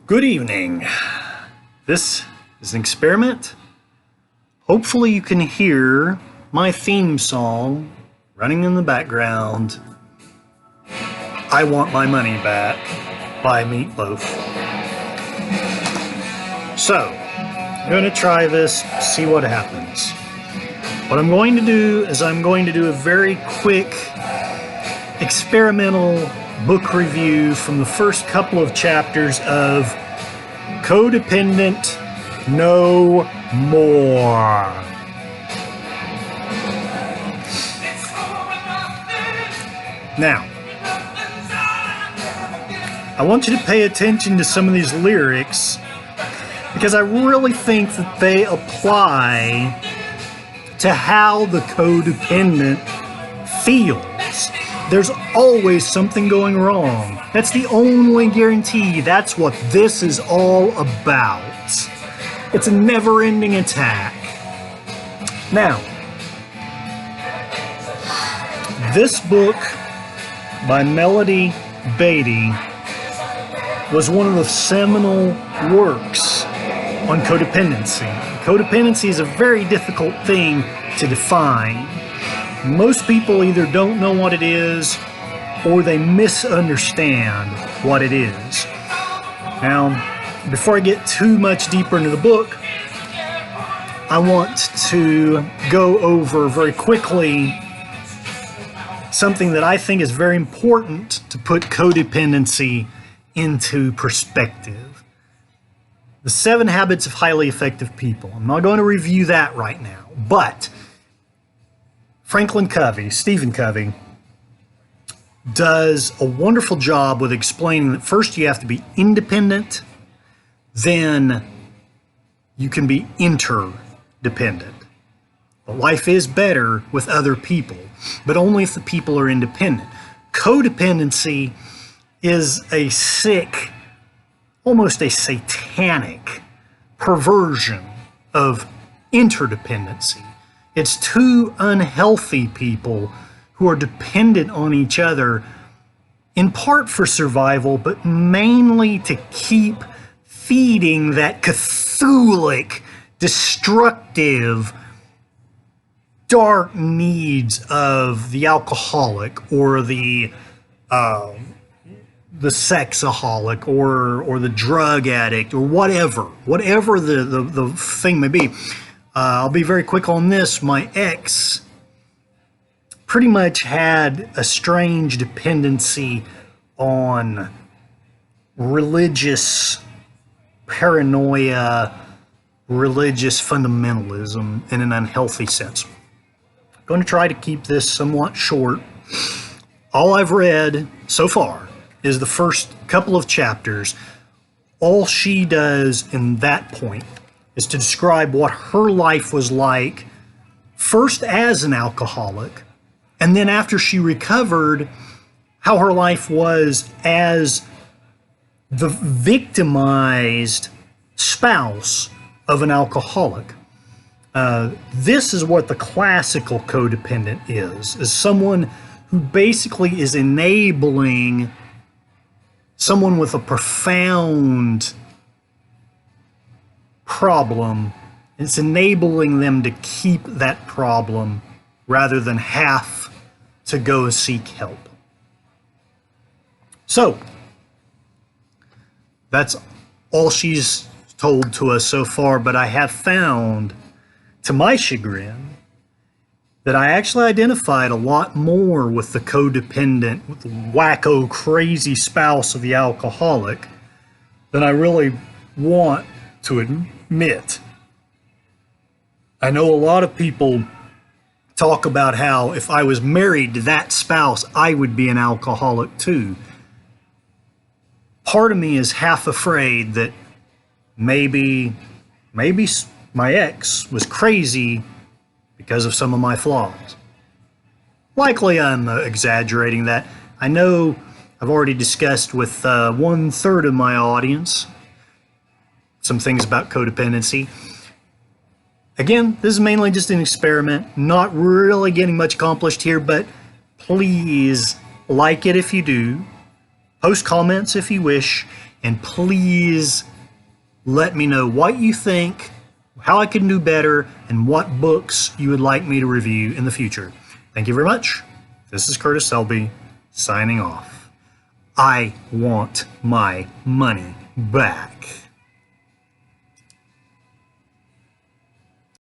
Good evening. This is an experiment. Hopefully you can hear my theme song running in the background. I Want My Money Back by Meatloaf. So, I'm going to try this, see what happens. What I'm going to do is I'm going to do a very quick experimental book review from the first couple of chapters of Codependent No More. Now, I want you to pay attention to some of these lyrics because I really think that they apply to how the codependent feels. There's always something going wrong. That's the only guarantee. That's what this is all about. It's a never-ending attack. Now, this book by Melody Beatty was one of the seminal works on codependency. Codependency is a very difficult thing to define. Most people either don't know what it is or they misunderstand what it is. Now, before I get too much deeper into the book, I want to go over very quickly something that I think is very important to put codependency into perspective. The 7 Habits of Highly Effective People. I'm not going to review that right now, but Stephen Covey, does a wonderful job with explaining that first you have to be independent, then you can be interdependent. But life is better with other people, but only if the people are independent. Codependency is a sick, almost a satanic perversion of interdependency. It's two unhealthy people who are dependent on each other, in part for survival, but mainly to keep feeding that Cthulhic, destructive, dark needs of the alcoholic or the sexaholic or the drug addict or whatever the thing may be. I'll be very quick on this. My ex pretty much had a strange dependency on religious paranoia, religious fundamentalism in an unhealthy sense. I'm going to try to keep this somewhat short. All I've read so far is the first couple of chapters. All she does in that point is to describe what her life was like, first as an alcoholic, and then after she recovered, how her life was as the victimized spouse of an alcoholic. This is what the classical codependent is someone who basically is enabling someone with a profound problem. It's enabling them to keep that problem rather than have to go seek help. So, that's all she's told to us so far, but I have found, to my chagrin, that I actually identified a lot more with the codependent, with the wacko, crazy spouse of the alcoholic than I really want to admit. I know a lot of people talk about how if I was married to that spouse, I would be an alcoholic too. Part of me is half afraid that maybe my ex was crazy because of some of my flaws. Likely I'm exaggerating that. I know I've already discussed with 1/3 of my audience some things about codependency. Again, this is mainly just an experiment, not really getting much accomplished here, but please like it if you do, post comments if you wish, and please let me know what you think, how I can do better, and what books you would like me to review in the future. Thank you very much. This is Curtis Selby signing off. I want my money back.